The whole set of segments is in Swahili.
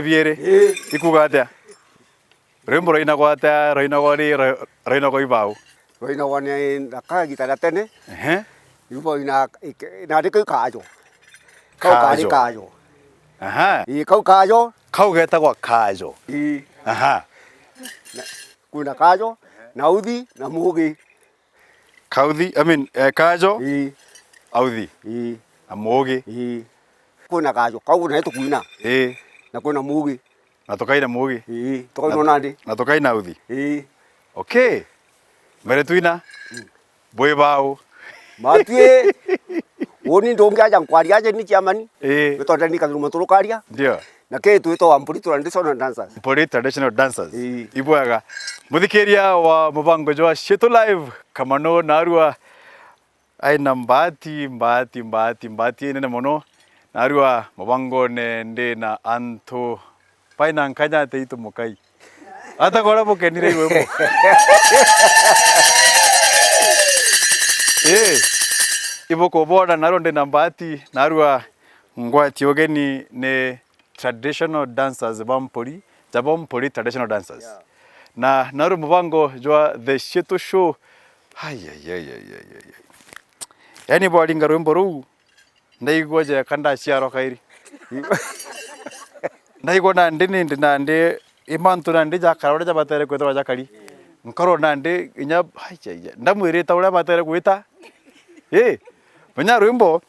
Viere, ikugata. Rembo roina kwata, roina kwani, roina koi bau. Roina wani naka kita datene. Ibu ina de kajo. Kau kari kajo. Aha. I kau kajo. Kau kata kwa kajo. I. Aha. Kuna kajo, naudi, namugi. Kaudi, I mean kajo. I. Audi. I. Amogi. I. Kuna kajo, kau kuna itu kuna. Na kuna mugi. Natokai na mugi. Tokai no nandi. Natokai na audi. Okay. Meretuina. Boy bau. Matie. Oni ndonga jang kwari aje ni chamani. Beto ndani ka rumotoro karia. Ndio. Na Cietu ito Mpuri traditional dancers. Mpuri traditional dancers. Ibuaga. Mudhikeria wa mubango jwa Cietu live Kamanu narua ai mbati nene mono narua mubango ne nde na anto paina nkanya te itu mukai. Ata kora po kenire iwepo. Iboko boda naronde na mbati narua ngwati ogeni ne traditional dancers Mpuri, Mpuri traditional dancers. Na naru mubango jwa the Cietu show. Yani bwali ngarwembo ru ndaigwaje kanda ciaro kairi. Ndaigo nande nande imantu nande jakara ja batere kwetwa jakari. Nkoro nande inya ndamwirita ura batere kwita. Menya rwimbo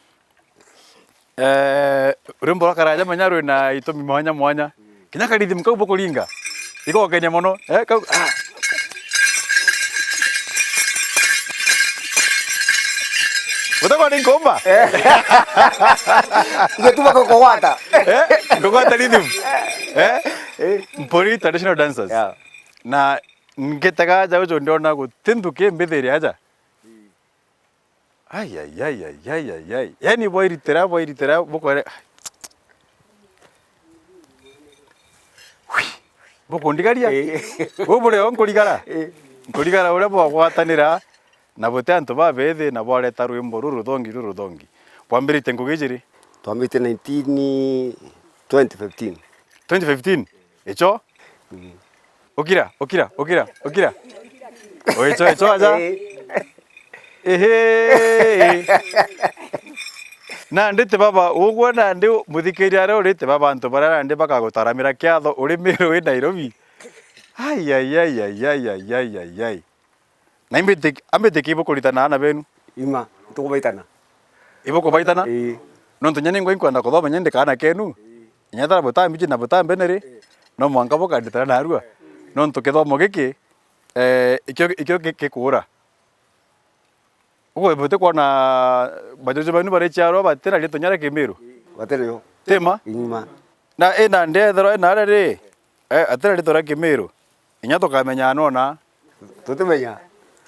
Urembo wa karaja manyaro na ito mwanya kinya kadithi mkau bokolinga iko Kenya mono kau Utako ni ngomba Ngetuma ko kwata ngomba rhythm Mpuri traditional dancers na ngetaga jago jondona go tinduke mbetheri aja ay yani boiritera bokore bokondigaria bobore onkorigara nkorigara ure bwagwatanira na bote antu babethe na bwareta rwimbo ruthongi bwambirite ngugijiri twambite 2015 echo okira oicho aja na ndite baba ugwo na ndi muthikiria ro rite baba antu bara ndi bakagutaramira kiatho uri Meru wi Nairobi ai na ambite kibo kuritana na benu ima tukubaitana ibo kubaitana no ntunyane ngo inkwenda kuthoma nyende kana kenu nyatara botambi na botambe nere no mwanka boka nditara na arua no ntukithomo giki ikyo kikura ugo bote kwana bajojo banu bare chiaro batera rito nyara ke Meru batera yo tema ima na ena ndethero ena rere atera rito ra ke Meru inya tukamenya nona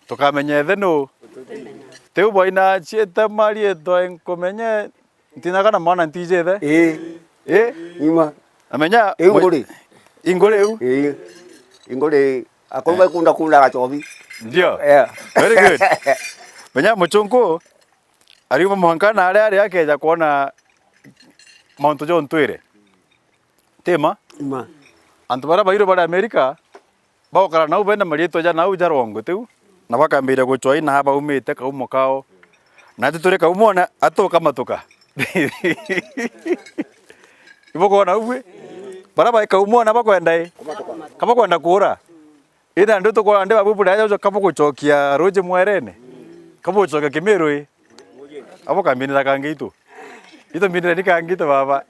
tukamenya etheno teu boina Chietu mari eto enkomenye ntina kana mwana ntije the ima amenya ingole akomba kunda gachobi ndio very good menya muchungu ariuma muhankana ari akeja kuona Mount John twire tema ima antu bara bairo bara America bakara nau benda marieto ja nau jarongo teu na bakambira guchoi na haba umite kaumo kao na tuture kaumona atoka matoka iboko na uwe bara bai kaumona bakwenda kama kwenda kura ida ndo to kwa ndeba bubu dajo kama kuchokia roje mwerene kama uchoka Kemeru abo kambini kangitu ito mbini kangito baba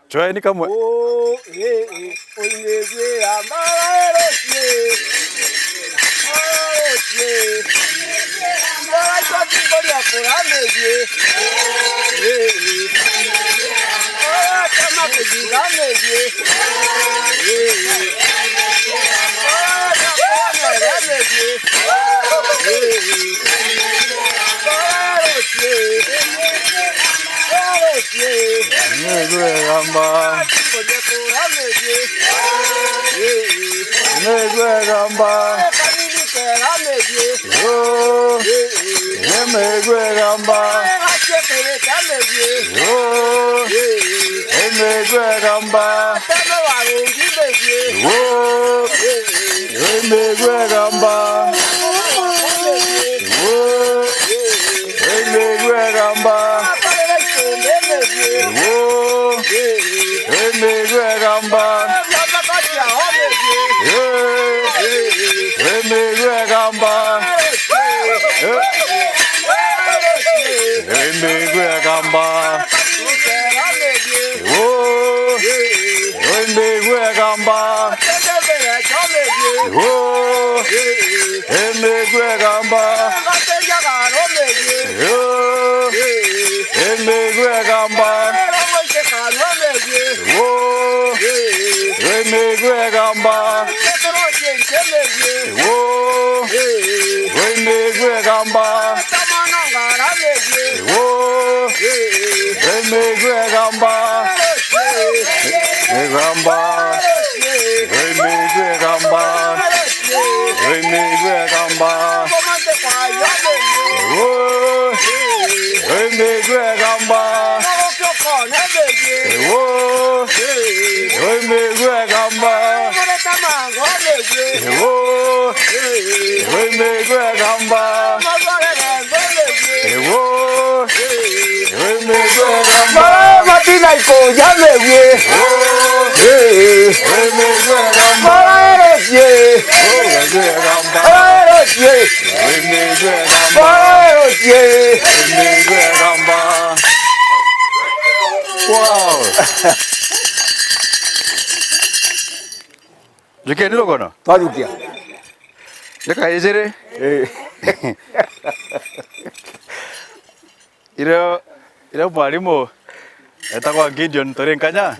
choi ni kama oinegwe amaro Juke ni lokono. Twajukia. Leka ejere. Ira mwalimu etagwa Gideon Torenkanya.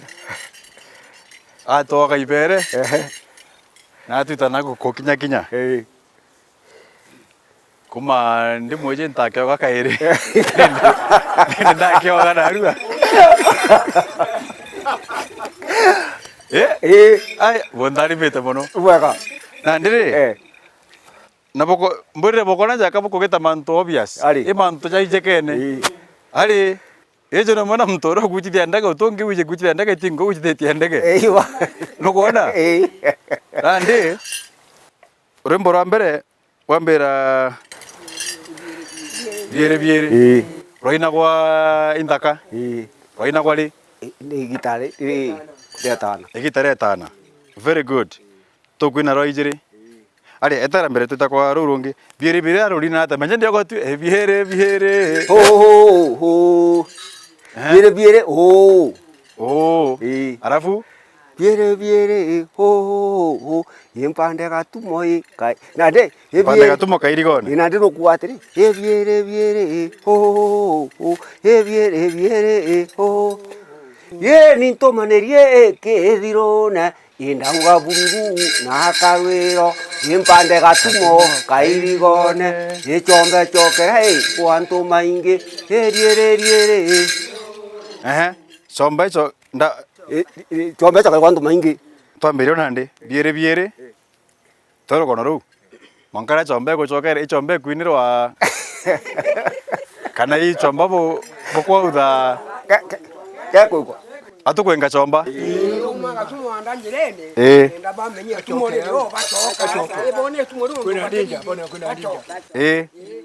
Atoka ibere. Na tutana kokinya kinya. Kuma ndi mweje ntake wa kaire. Ndake wa narua. Ai bondari beta mono. Weka. Na ndire. Na boko mbure boko na jaka boko geta manto obvious. E manto jai jekene. Ali ejo na mwana mtoro kuchiti ndage utonge uje kuchiti ndage tingo uje teti ndage. Eiwa. Nokona. Na ndi urembo rwa mbere wambera biere roina kwa indaka roina kwa li ni gitare retana etana very good to kwina roijiri ali etara mbere tutakwa rurungi biere arurina ata manje ndio gotu biere ho biere arafu biere ho yempande gatumoi kai na de pande gatumo kairigone ina ndiro kuatiri biere ho biere ho ye ni tomanerie ke dirona indauga bungu na karwero yempande gatumo kairigone ye chombe chokere kwanto mainge riere somba cho nda chombe chokere kwanto mainge twambire nande biere toro kono ru monkara chombe ko chokere chombe kwinirwa kana chomba bo kwa uda ko atukwenga chomba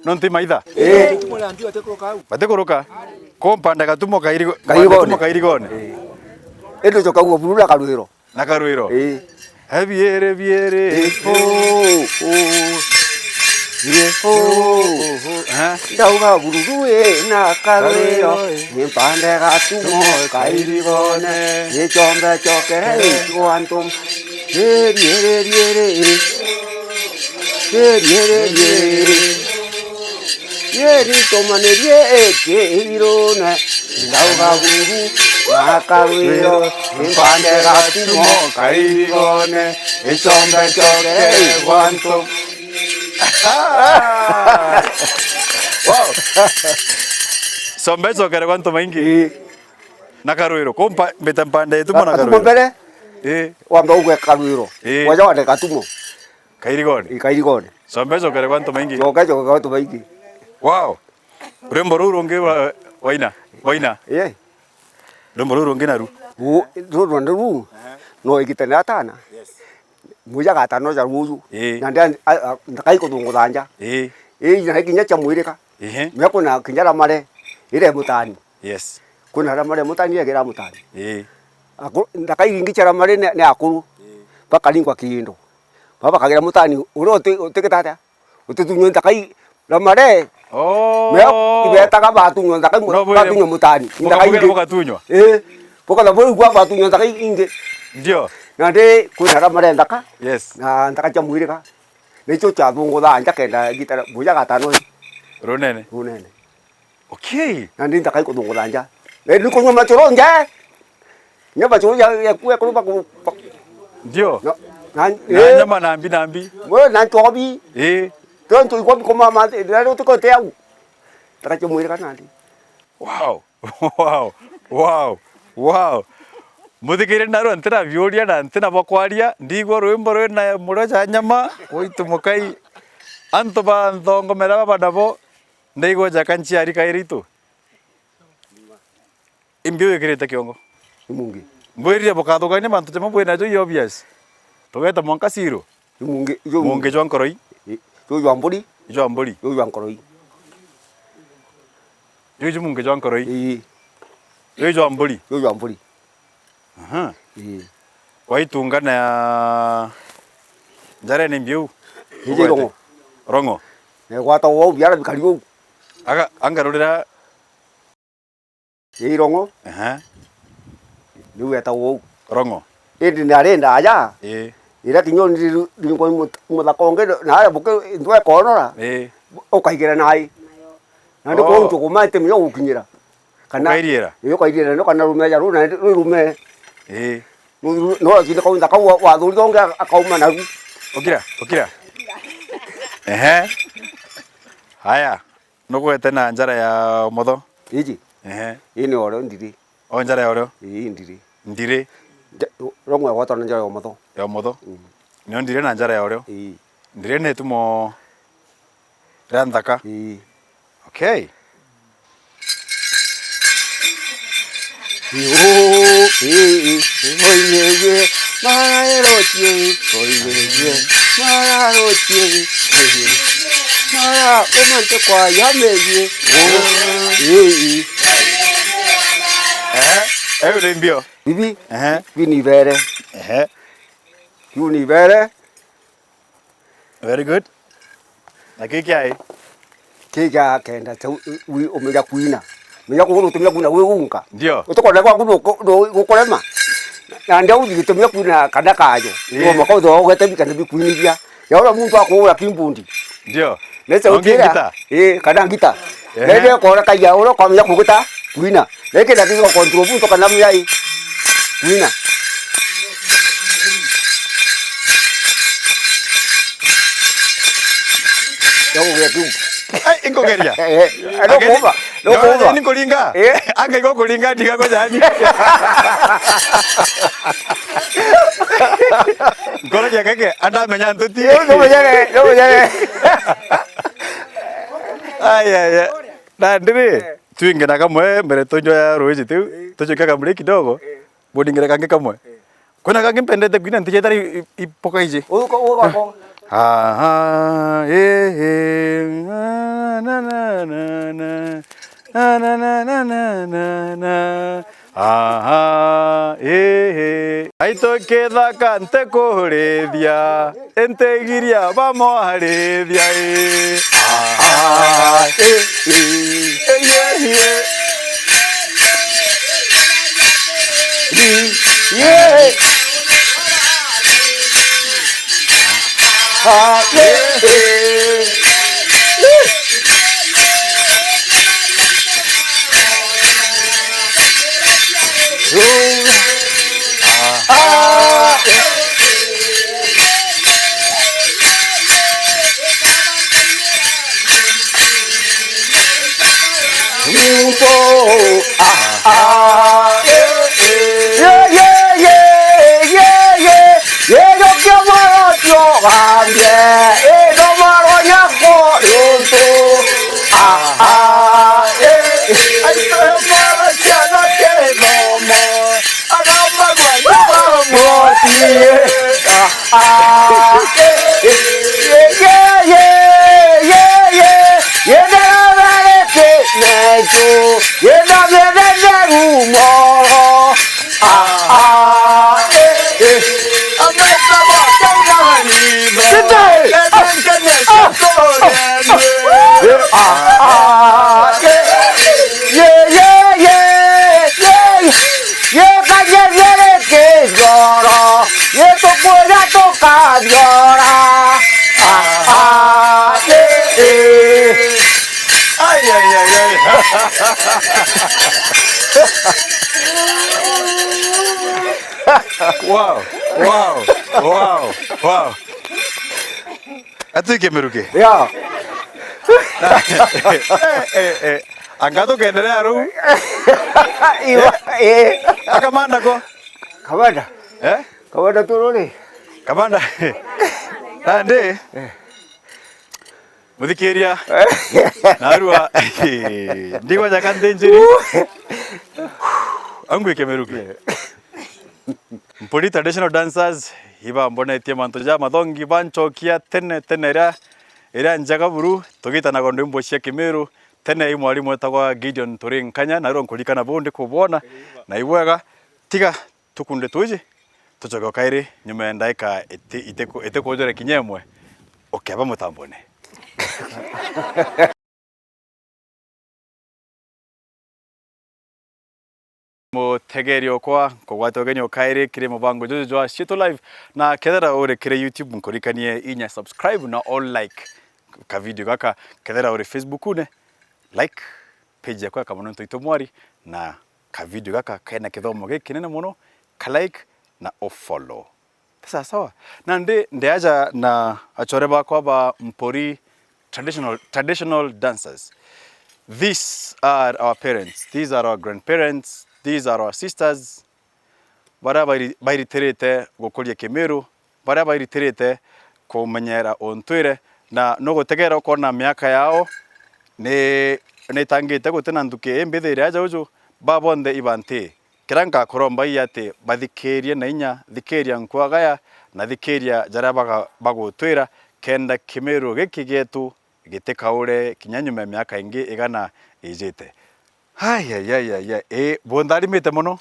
nonti maitha batekoroka kompanda gatumo kairigone endo choka uo burula karuiro na karuiro biere ndauga bururu na karuiro yempande gatumo kairigone ye chombe chokere kwantum riere yeri tomanerie ke irona ndauga bururu na karuiro yempande gatumo kairigone ye chombe chokere kwantum. Wow. Sombe chokere kwanto maingi. Nakaruiro kompa betampande tu mona karuiro. Mbere? Wamba ugwe karuiro. Waja wade katumo. Kairigone. Sombe chokere kwanto maingi. Chokere kwanto maingi. Wow. Urembo ruronge waina. Urembo ruronge naru. Ruronge no ikitene atana. Muja gatano ja ruju. Nanda ndakai kudungu danja. Ina kinya cha mwirika. Meko na kinyara mare ire mutani. Yes. Kuna ramare mutani yegera mutani. Ako ndakai ingi cha ramare ne akuru. Paka lingwa kindo. Baba kagera mutani urote uteketata. Utetunyo ndakai ramare. Meko ibeta ka batunyo ndakai batunyo mutani. Ndakai ingi. Poka la bolu gwa batunyo ndakai ingi. Ndio. Nade kuna ramare ndaka. Yes. Na ndaka cha mwirika. Necho cha bungo da anja kenda gitara muja gatano. Runene. Okay. Nandi ndakai ko dungo anja. Le niko nyoma choro nje. Nyoma choro ya kuya ko ba ko. Ndio. Na nyama nambi. Mo na tobi. Ton tu ko ko mama da ro ko te au. Ndaka cha mwirika nandi. Wow. Muthikire naro antena vioria na antena bakwaria ndigwo rwimbo rwena muroja nyama oitu mukai anto ba ndongo meraba badabo ndigwo jakanchi ari kairitu imbio ikirete kiongo mungi mbwirire bokatho kaine mantu chama bwena jo obvious togeta monka siro mungi jo nkoroi jo Mpuri jo nkoroi jo mungi jo nkoroi jo Mpuri Waitunga na njare ni mbiu. Rongo. Ne wata wo biara bikarigo. Anga angarurira rongo. Niu etagwo Rongo. indi nĩ arenda aja Ĩ. ira kinyoni ndingo muthako ngi na buke ndwe konora ukaigera nai na ndiko untu kumate myo gukinyira kana Ukairiera? iyo kairiera no kana rume ya runa rume no akinde kaunda ka wa thuri donga akauma na ru Ukira. Ehe. Haya. Nugwete na njara ya motho. iji ini oro ndiri O njara ya oro. ndiri Ndire. Rongo gwatwa na njara ya motho. Ya motho. Nio ndire na njara ya oro. Ndire ne tumo ranthaka. Okay. Oye, mararotie, mararotie, mara, umante kwa yameje. Ule mbio. Bibi, vini vere. Vini vere. Very good. Na kiki ai. Kika kenda wi umeja kuina. Meja kuona tumia kuna wewe unka. Ndio. Utakwenda kwa kukolema. Na ndio ujitumia kuna kadaka ajo. Ndio makauzo ogete bikana bikuinibia. Yaona muntu akoora kimbundi. Ndio. Lesa ukira. Kada ngita. Lele kora kaya oro kwa mya kukuta kuina. Leke na kizo control muntu kana myai. Kuina. Yawo ya kimbu. Ingo geria. No kuva. No kuva. Ni kulinga. Anga iko kulinga diga ko jani. Ngora ya keke anda menya ntuti. No menya. Ay. Na ndiri. Tuinge na kamwe mbere tonjo ya roji tu. Tonjo kaka mbere kidogo. Bodingere kange kamwe. Kuna kange pendete kwina ntije tari ipoka ije. Uko. Na aitoketha kante kuhurithia entegiria bamoharithia Wow. Atuike meruke. Ya. Angato kendelea ru. Akamanda ko. Kamanda. Kamanda turore. Kamanda. Ande. Muthikiria. Narua. Ndigo jakante njiri. Angwike meruke. Mpuri traditional dancers hiba mbona etie mantoja mathongi banchokia tene ira njaga buru tugitana gondo imbocia Meru tene imwari mwetagwa Gideon Turinkanya na ro nkurikana bonde kubona na ibwega tiga tukunde tuje tuchoka kairi nyuma ndaika ite kujore kinyemwe okeba mutambone. mutegerio kwa kugwatogenyo kairi kire mubango jojo jwa Cietu live na kethera ore kire YouTube nkurikanie inya subscribe na all like ka video gaka kethera ore Facebook une like page yakwa Kamanu Mpuri na ka video gaka kaina kithomo kinene muno ka like na follow sawa na aja na achore bakwa ba Mpuri traditional dancers. These are our parents, these are our grandparents, these are our sisters. Bara bairiterete gukuria Meru, bara bairiterete kumenyera ontwire na no gutegera ukona miaka yao ni tangite gutena nduke mbithire aja uju babonde ibante kiranka koromba yate bathikerie na inya thikeria nkwagaya na thikeria jara bagutwira kenda Meru gikigetu gitekaure kinyanyume miaka ingi igana ijite haya bondari mite muno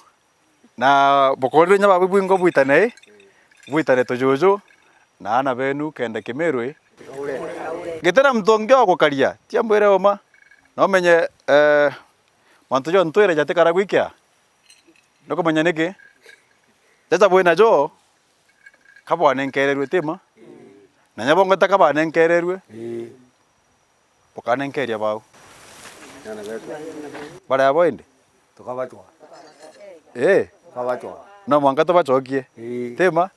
na bokorire nya babu ngo buitane tojojo na ana benu kenda Meru gitera mtonge wa gukaria tiambwire oma no menye mantu jo ntwire jatekara gwikia noko menya niki tata bwena jo kabwane nkererwe tema na nyabongo takabane nkererwe pokane nkeria bau bara yabo inde tukabachwa kabachwa no mwanga tobachokie tema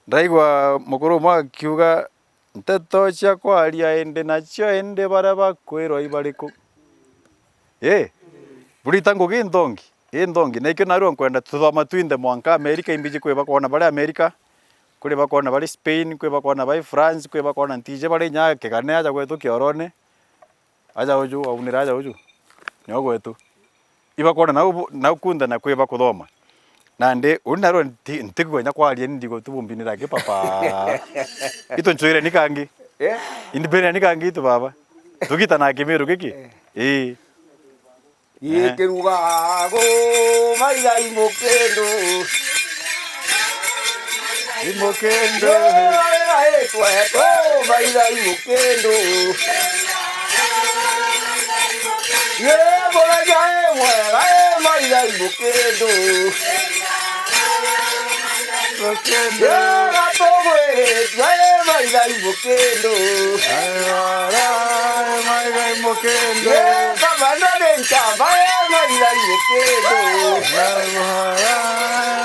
ndaigwa mukuru mwa kiuga nteto cia kwaria inde nacio inde bara bakwirwo ibariku burita ngugi ndongi na ikyo naruo nkwenda tuthoma twinde mwanka America imbiji kwe bakona bari America kuri bakona bari Spain kwe bakona bari France kwe bakona ntije bari nya kigane aja gwetu kiorone aja uju aunira aja uju nyo gwetu ibakona na ukunda na kwe bakuthoma na ndi unaro ntigwe nya kwaria ndigo tubumbinira ke papa ito nchoire nikangi indibere nikangi tu baba tugita na Meru giki Ikirugago maiga imokendo Tueto maiga imokendo Bola ya muera maiga imokendo Gato maiga imokendo maiga imokendo Kamanu maiga imokendo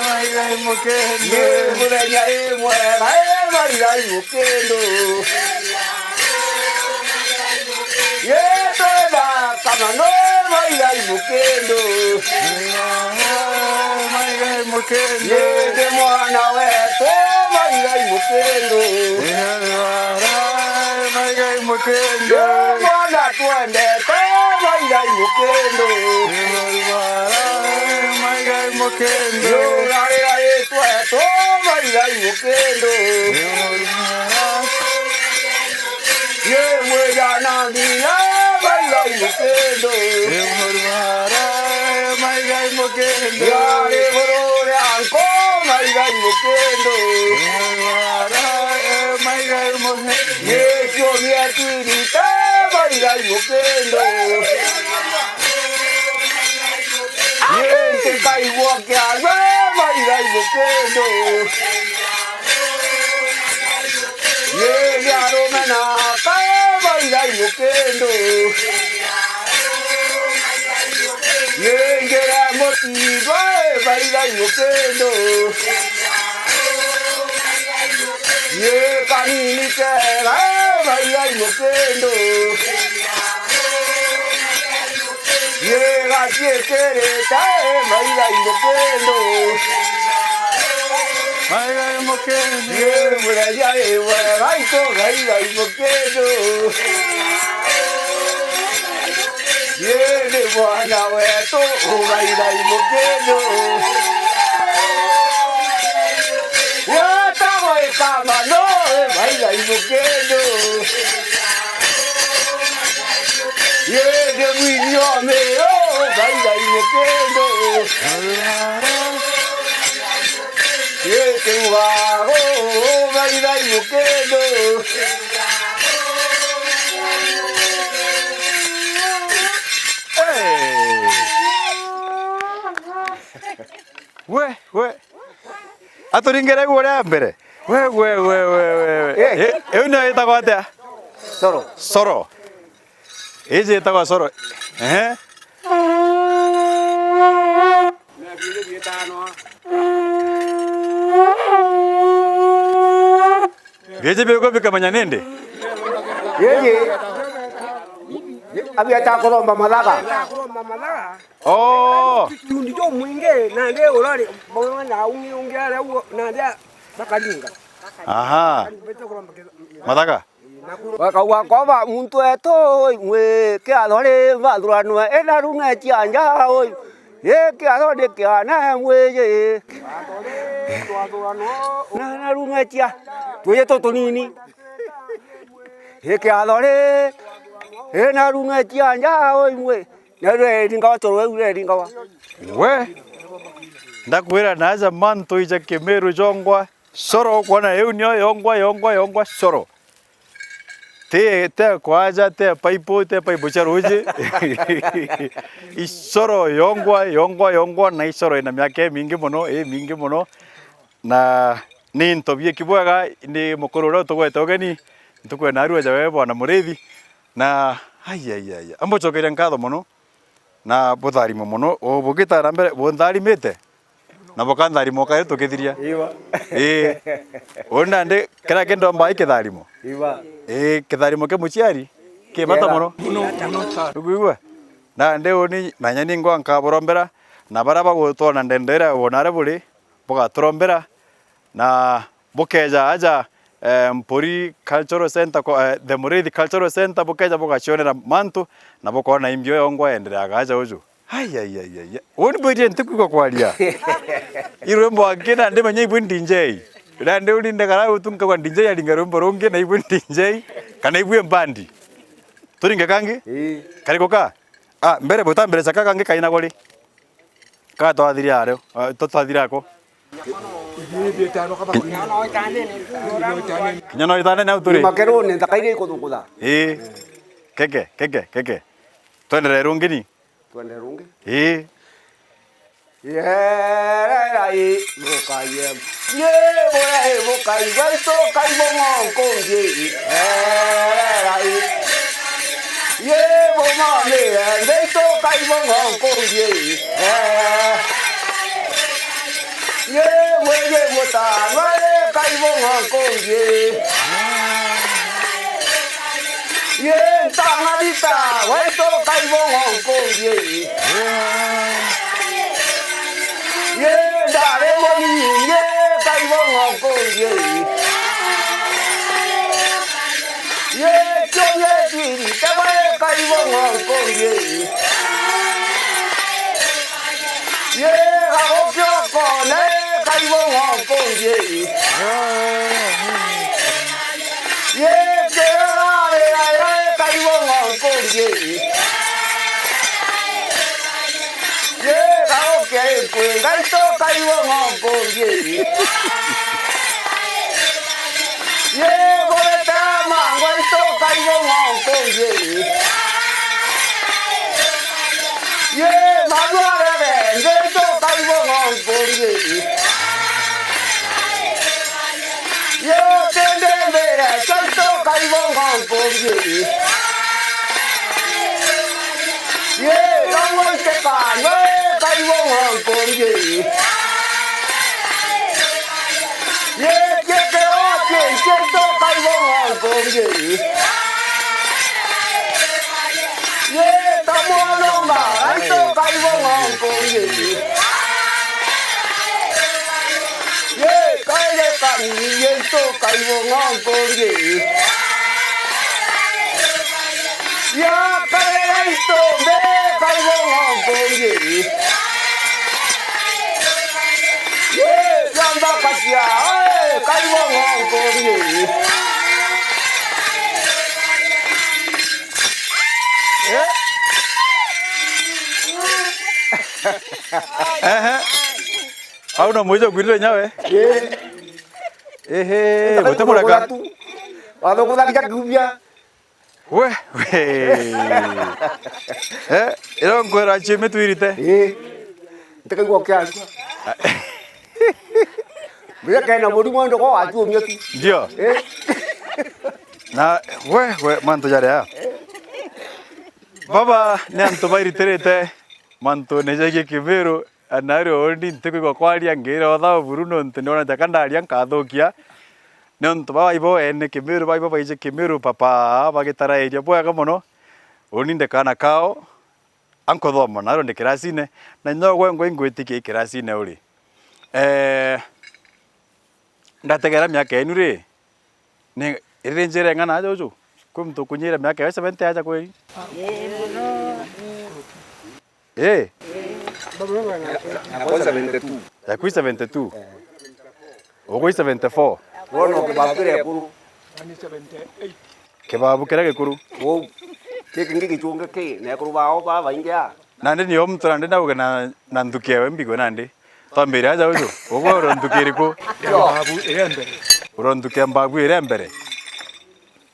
maiga imokendo Murenya muera maiga imokendo Kamanu maiga imokendo maiga imokendo de mwana wetu maiga imokendo maiga imokendo mwana twendete maiga imokendo maiga imokendo rarira twetu maiga imokendo mwana ndia maiga imokendo maiga imokendo yare borore anko maiga imokendo maiga imokendo yekyo miatirite maiga imokendo yente kaigwa kiagwe maiga imokendo yaromena ka maiga imokendo Yengera motivo maiga imokendo Ye kanini tera maiga imokendo Ye gachiekereta maiga imokendo maiga imokendo Ye muraya gaito maiga imokendo Ye mwana wetu maiga imokendo Kamanu maiga imokendo de mwinyo Meru maiga imokendo Kerugago maiga imokendo We. Aturingere gure mbere. We. Una itagwa atia? Soro. Ije itagwa soro. Geje bego bikamanya nende? Yeje. Abi atakoromba malaga. Oh. Tundijo mwinge na nde olale bwana ungi ala na nde bakalinga. Aha. Malaga. Wakawa muntu eto mwe ke adore vadurano ena runga chianja oi. Ye ke adore ke ana mwe ye. Na runga chia. Tuye to nini. Ye ke adore ena runga chianja oi mwe. Nere ringa to ringa wa. We. Ndakwira naza manto ija ke Meru jongwa soro kwana eunyo yongwa soro. Te kwaja te paipo charoje. Isoro yongwa na isoro ina miaka mingi mono na ni ntobie kibwaga ni mokororo togeni ntukwe narua jawe bwana murethi na ai ambo chokere nkatho mono na butharimo mono obugitara mbere butharimite na bukantharimo kae tukithiria ona ndi kira kendo mbai kitharimo kitharimo ke muciari ke bata mono kuigwa na ndi oni nanya ni ngwa nkaborombera na baraba gutona ndendera wonare buri bugaturombera na bukeja aja Mpuri Cultural Center the Murethi Cultural Center bukeja bugachionera mantu na bukona imbio yongwa endera gaja uju ai oni bwite ntukuko kwalia irwembo akina ndi manya ibwe ndinjei ndi uli ndakara utunka kwa ndinjei alinga rumbo ronge na ibwe ndinjei kana ibwe mbandi turinga kangi kariko ka mbere butambere saka kangi kaina goli ka to athiria areo to athira ko Kinyano itane na uturi Makero ne takaire ko dukuda. Keke. Twendere rungini. Twende rungi. Ye mokayem. Ye mokai gaito kai bongo konje. Ye moma me gaito kai bongo konje. Ye mota kai bongo konje. Ye tangadita gaito kai bongo konje. Ye dare moni ye kai bongo konje. Ye choye tiri tabai kai bongo konje. Ye gopyo kone kai bongo konje. Ye kerare ai kai bongo konje. Ye gopyo kue gaito kai bongo konje. Ye goreta mangoito kai bongo konje. Ye maduare gaito kai bongo konje. Ye tende vera gaito kai bongo konje. Ye gangoite kano kai bongo konje. Ye keke oke gaito kai bongo konje. Ye tamono ma gaito kai bongo konje. Ye kaile kani gaito kai bongo konje. Ya kaito me kai bongo konje. Ye yamba katia kai bongo konje. Au na moja gwirire nyawe butemuraka Wado kuna kija kubia. we ero ngwera chime twirite Nitakaigua kia. Bila kaina murimu ndo kwa atu myoki. Ndio. Na we manto jare ya. Baba ne anto bairi terete manto nejage Kimeru anario ondi nteko kwaria ngira otha buruno ntendona jakandaria nkathokia ne anto baba ibo ene Kimeru baba baije Kimeru papa bagitara eria bwega muno oni ndekana kao anko thoma naro ndi kirasine na nyogo ngwitikie kirasine uri ndategera miaka enu ri ni irinjire ngana jojo kumtu kunyira miaka 70 aja kweli Anakosa 72. ya kuisa 72 ogoisa 24 Wono ke bakire kuru. kebabu kera kuru Wo ke kingi kichunge ke ne kuru bao ba baingia. nande ni omtu nande nauga na ndukewe mbigo nande tambere aja ujo ogo rondukiriko Babu irembere. uronduke mbagu ire mbere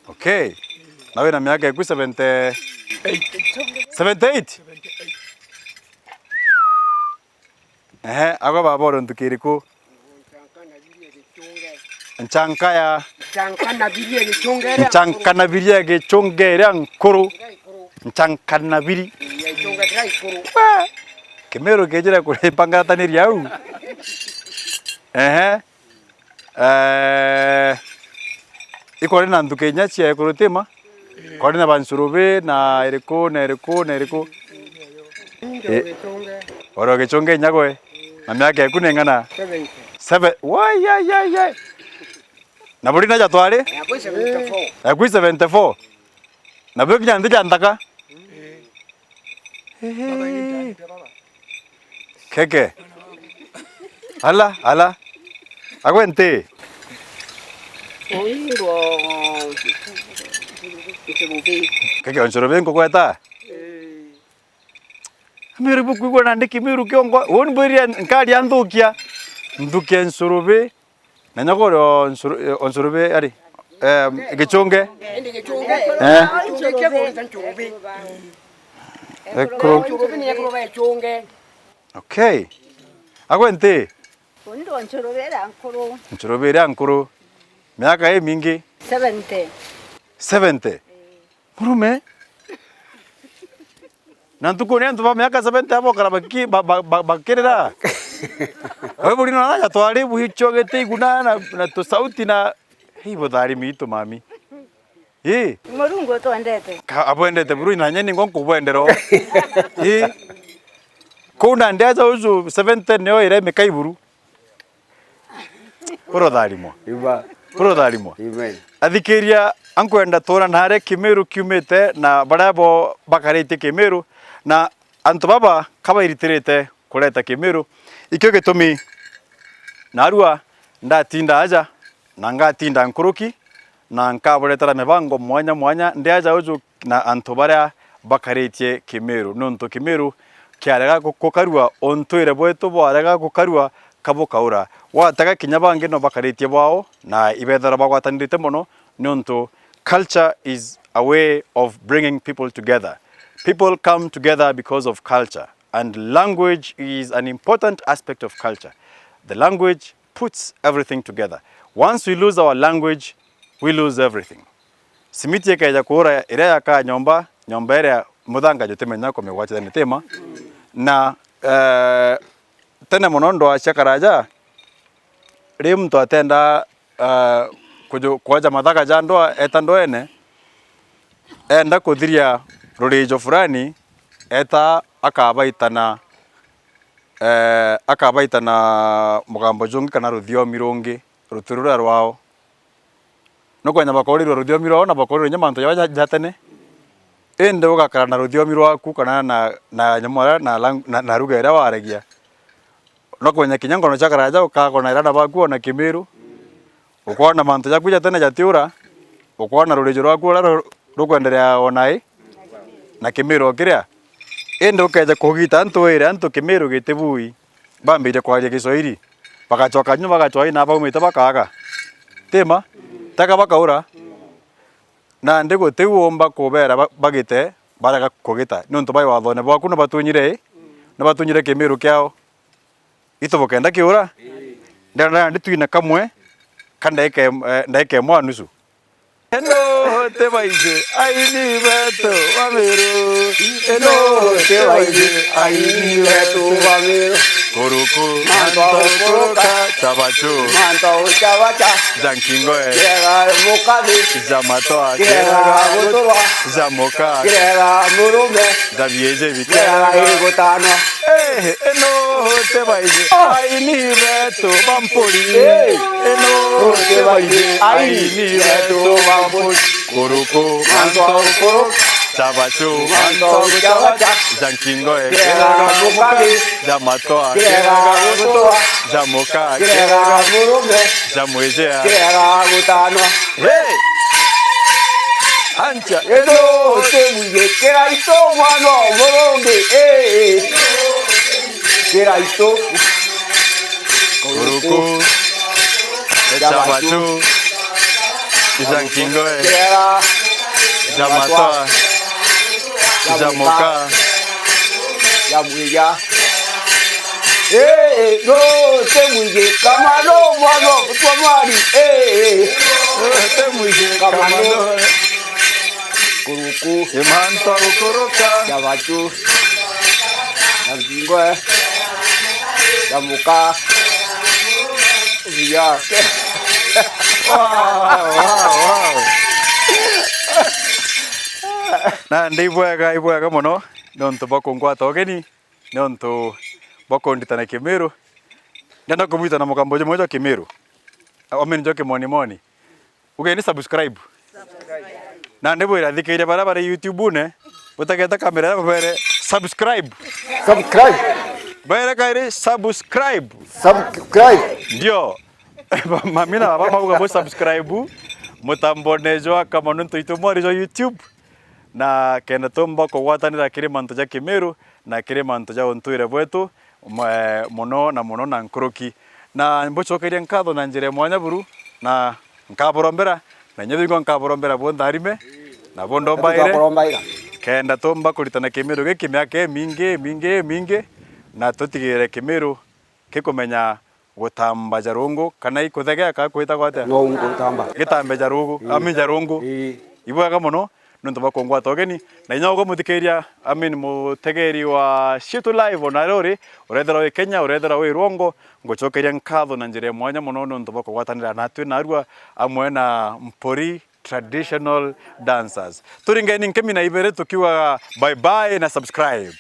okay nawe na miaka kuisa 78 agwa baba rondukiriko nchankaya nchankana birie gichungere nkuru nchankana biri Kimeru kejira kure pangataniria au ikore na nduke nyachi ya kurutema kore na bansurobe na eriko oro gichunge nyagoe na miaka yaku nengana 7 wai ya na buri na jatware ya ku 74 na bwe kinyandi jandaka keke ala agwente keke onsurobe nkokweta Meru buku nande Kimeru kiongo won beria nkari andukia ndukia nsurobe na nyagoro onsurobe ari gichunge okay agwente Undo nchorobera nkuru. nchorobera nkuru miaka hii mingi 70 murume na ntuko ne ntuba miaka 70 abo kara bakerera wewe buri na ya twari buhichogete iguna na to sauti na hibo dari mito mami Murungu to ndete. Abwendete buru na nyeni ngonko bwendero kuna ndaza uzu 70 neo ire mekaiburu puro darimo Iba. puro darimo Amen. athikiria ankwenda tora nare Kimeru kiumite na barabo bakarite Kimeru na antu baba kaba iritirite kureta Kimeru ikyo gitumi narua ndatinda aja na ngatinda nkuruki na nkaburetara mebango mwanya ndiaja uju na antu baria bakaritie Kimeru nonto Kimeru kiarega gukarua ontwire bwetu bwarega gukarua kabo kaura wataga kinyabange no bakaritie bwao na ibethara bagwatanirite muno nonto culture is a way of bringing people together. People come together because of culture, and language is an important aspect of culture. The language puts everything together. Once we lose our language, we lose everything. Simiti kaja kura ire ka nyomba ere mudanga jotemenya ko megwacha ne tema na tena monondo ashakaraja rimto atenda kuja madhaka jando etando ene enda kuthiria rurijo fulani eta akabaitana mugambo jungi kana ruthiomi rungi ruturura rwao no kwenya bakorirwo ruthiomi rwao na bakorirwo nyamanto ya jatene ende ugakara na ruthiomi rwaku kana na nyamara na ruga ira waragia no kwenya kinyangono chakaraja ukakona irana baku na Kimeru ukona manto yaku jatene jatiura ukona rurijo rwaku rukwenderea onai na Kimeru kiria ende ukaja kugita antu Kimeru gitebui bambire kwaria Kiswahili bagachoka nyuma bagachwa ina baumite bakaga tema taka bakaura na ndego teguomba kubera bagite baraga kugita nonto bai wathone bwaku no batunyire Kimeru kiao itoboke ndakiura ndana nditwina kamwe kandaike mwa nusu eno tebaije aini beto wamero eno tebaije aini beto wamero kuruku manto kuruka chabachu manto chabacha jankingo kera mukade zamatoa kera gotorwa zamoka kera murume zavieje bikera igotano eno tebaije aini beto Mpuri eno tebaije aini beto Mpuri kuruku manto kuruka chabachu manto chabacha jankingo kera mukade zamatoa kera gotorwa zamoka kera murume zamweje kera gotano ancha Edo temuye kera ito mano moronge kera ito kuruku chabachu jankingo kera zamatoa zamoka yamuya no temuye kamano mano kutomari temuije kamano kuruku imanto kuruka yabachu yangingwe yamuka ya wow na ndibwega muno nonto bakongwata ogeni nonto bakonditana Kimeru ndenda kumwita na mugambo moja Kimeru omen joke moni ugeni subscribe na ndibwira thikire bara YouTube ne utageta kamera bere subscribe bere kaire subscribe ndio mamina baba mauga subscribe mutambonejo Kamanu tuitumori jo YouTube na kena tomba ko watanira kire manto ja Kimeru na kire manto ja ontuire bwetu muno na nkroki na mbochokeria nkatho na njire mwanya buru na nkaborombera na nyebigo nkaborombera bondarime na bondo baire kenda tomba kuritana Kimeru giki myake mingi na tutigire Kimeru kikumenya gutamba jarungu kana ikuthegea ka kwita gwate no ngutamba gitambe jarungu ami jarungu ibwaga muno nonto bakongwata ogeni na inyogo mutikeria mutegeri wa Cietu live onarori urethera we Kenya urethera we Rongo ngochokeria nkatho na njire mwanya muno nonto bakongwatanira natwe narua amwe na Mpuri traditional dancers turingeni nkemi na ibere tukiwa bye bye na subscribe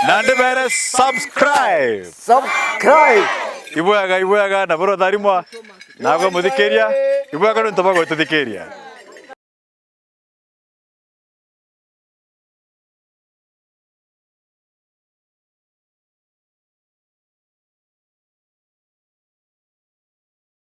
Nande bere subscribe ibwaga na bro darimwa nago muthikeria ibwaga nonto bago tuthikeria